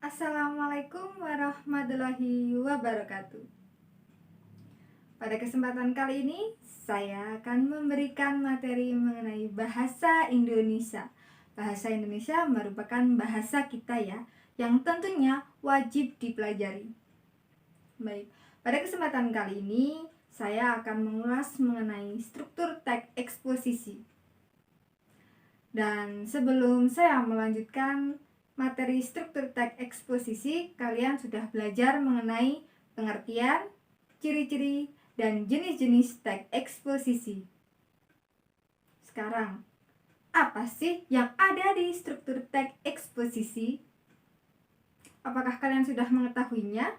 Assalamualaikum warahmatullahi wabarakatuh. Pada kesempatan kali ini, saya akan memberikan materi mengenai bahasa Indonesia. Bahasa Indonesia merupakan bahasa kita ya, yang tentunya wajib dipelajari. Baik, pada kesempatan kali ini, saya akan mengulas mengenai struktur teks eksposisi. Dan sebelum saya melanjutkan materi struktur teks eksposisi, kalian sudah belajar mengenai pengertian, ciri-ciri, dan jenis-jenis teks eksposisi. Sekarang, apa sih yang ada di struktur teks eksposisi? Apakah kalian sudah mengetahuinya?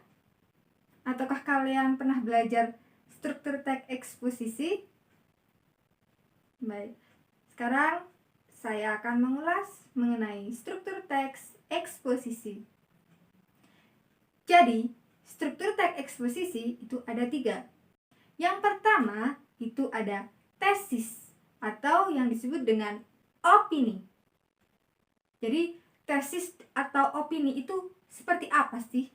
Ataukah kalian pernah belajar struktur teks eksposisi? Baik, sekarang saya akan mengulas mengenai struktur teks eksposisi. Jadi, struktur teks eksposisi itu ada 3. Yang pertama itu ada tesis atau yang disebut dengan opini. Jadi, tesis atau opini itu seperti apa sih?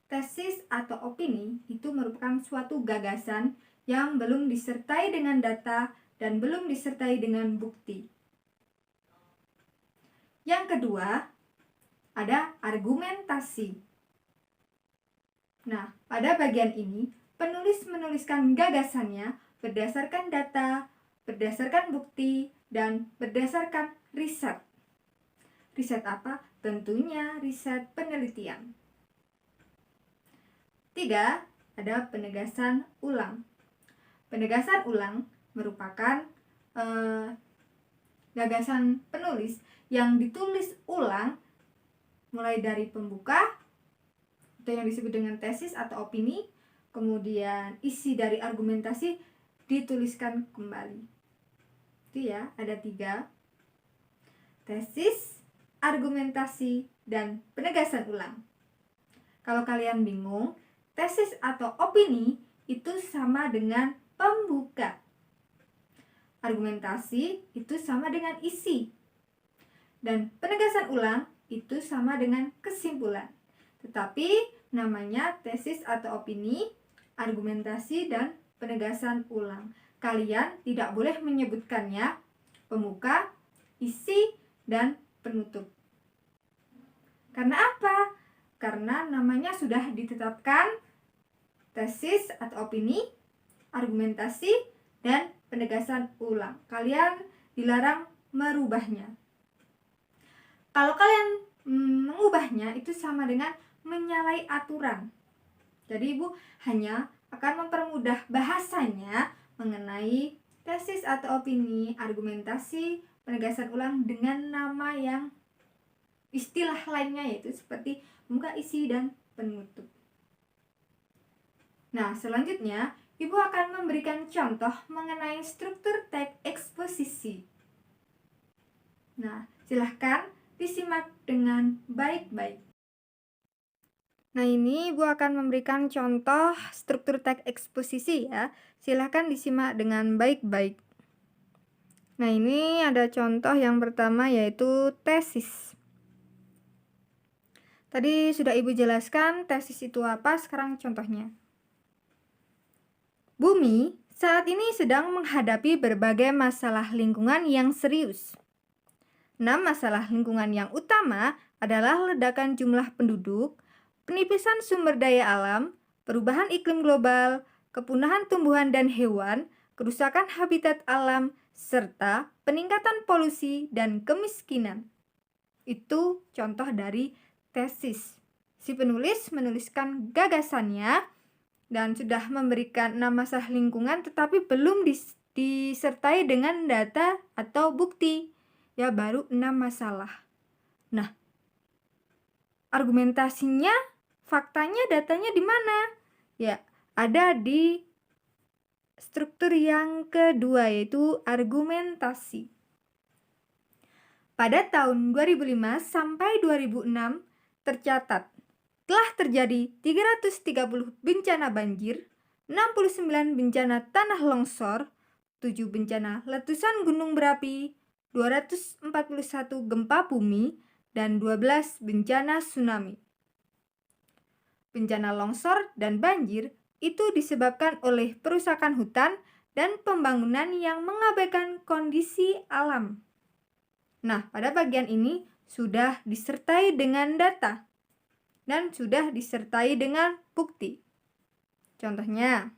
Tesis atau opini itu merupakan suatu gagasan yang belum disertai dengan data dan belum disertai dengan bukti. Yang kedua, ada argumentasi. Nah, pada bagian ini, penulis menuliskan gagasannya berdasarkan data, berdasarkan bukti, dan berdasarkan riset. Riset apa? Tentunya riset penelitian. 3, ada penegasan ulang. Penegasan ulang merupakan gagasan penulis yang ditulis ulang mulai dari pembuka atau yang disebut dengan tesis atau opini, kemudian isi dari argumentasi dituliskan kembali. Itu ya, ada 3: tesis, argumentasi, dan penegasan ulang. Kalau kalian bingung, tesis atau opini itu sama dengan pembuka. Argumentasi itu sama dengan isi. Dan penegasan ulang itu sama dengan kesimpulan. Tetapi namanya tesis atau opini, argumentasi, dan penegasan ulang. Kalian tidak boleh menyebutkannya pembuka, isi, dan penutup. Karena apa? Karena namanya sudah ditetapkan tesis atau opini, argumentasi, dan penegasan ulang. Kalian dilarang merubahnya. Kalau kalian mengubahnya itu sama dengan menyalahi aturan. Jadi Ibu hanya akan mempermudah bahasanya mengenai tesis atau opini, argumentasi, penegasan ulang dengan nama yang istilah lainnya, yaitu seperti pembuka, isi, dan penutup. Nah, selanjutnya Ibu akan memberikan contoh mengenai struktur teks eksposisi. Nah, silahkan disimak dengan baik-baik. Nah, ini Ibu akan memberikan contoh struktur teks eksposisi ya. Silahkan disimak dengan baik-baik. Nah, ini ada contoh yang pertama yaitu tesis. Tadi sudah Ibu jelaskan tesis itu apa, sekarang contohnya. Bumi saat ini sedang menghadapi berbagai masalah lingkungan yang serius. 6 masalah lingkungan yang utama adalah ledakan jumlah penduduk, penipisan sumber daya alam, perubahan iklim global, kepunahan tumbuhan dan hewan, kerusakan habitat alam, serta peningkatan polusi dan kemiskinan. Itu contoh dari tesis. Si penulis menuliskan gagasannya dan sudah memberikan 6 masalah lingkungan tetapi belum disertai dengan data atau bukti. Ya, baru 6 masalah. Nah, argumentasinya, faktanya, datanya di mana? Ya, ada di struktur yang kedua yaitu argumentasi. Pada tahun 2005 sampai 2006 tercatat telah terjadi 330 bencana banjir, 69 bencana tanah longsor, 7 bencana letusan gunung berapi, 241 gempa bumi, dan 12 bencana tsunami. Bencana longsor dan banjir itu disebabkan oleh perusakan hutan dan pembangunan yang mengabaikan kondisi alam. Nah, pada bagian ini sudah disertai dengan data dan sudah disertai dengan bukti. Contohnya,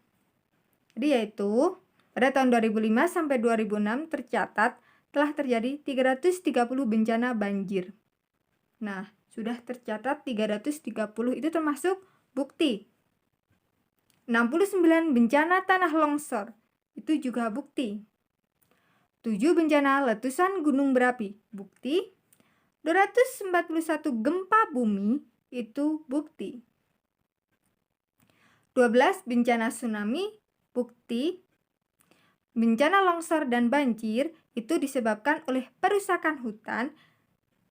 yaitu pada tahun 2005 sampai 2006 tercatat telah terjadi 330 bencana banjir. Nah, sudah tercatat 330 itu termasuk bukti. 69 bencana tanah longsor, itu juga bukti. 7 bencana letusan gunung berapi, bukti. 241 gempa bumi, itu bukti. 12 bencana tsunami, bukti. Bencana longsor dan banjir itu disebabkan oleh perusakan hutan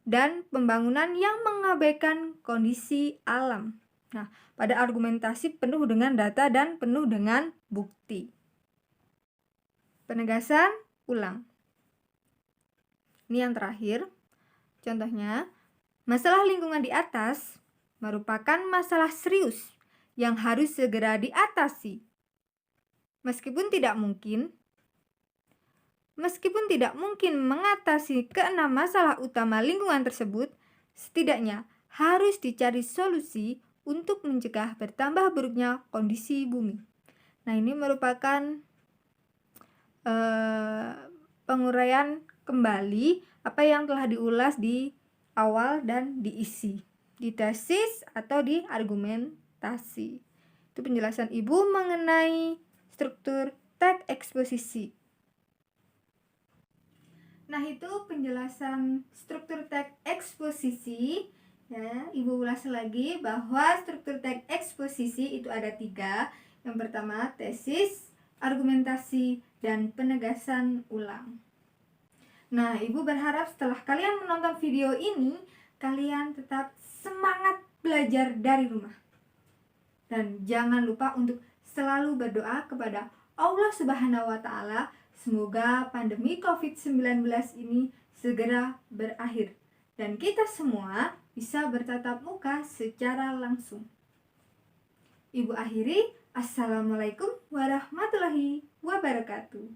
dan pembangunan yang mengabaikan kondisi alam. Nah, pada argumentasi penuh dengan data dan penuh dengan bukti. Penegasan ulang. Ini yang terakhir. Contohnya, masalah lingkungan di atas merupakan masalah serius yang harus segera diatasi. Meskipun tidak mungkin mengatasi keenam masalah utama lingkungan tersebut, setidaknya harus dicari solusi untuk mencegah bertambah buruknya kondisi bumi. Nah, ini merupakan penguraian kembali apa yang telah diulas di awal dan diisi di tesis atau di argumentasi. Itu penjelasan Ibu mengenai struktur teks eksposisi. Nah, itu penjelasan struktur teks eksposisi. Ya, Ibu ulas lagi bahwa struktur teks eksposisi itu ada 3. Yang pertama, tesis, argumentasi, dan penegasan ulang. Nah, Ibu berharap setelah kalian menonton video ini, kalian tetap semangat belajar dari rumah. Dan jangan lupa untuk selalu berdoa kepada Allah Subhanahu wa Ta'ala, semoga pandemi COVID-19 ini segera berakhir dan kita semua bisa bertatap muka secara langsung. Ibu akhiri, Assalamualaikum warahmatullahi wabarakatuh.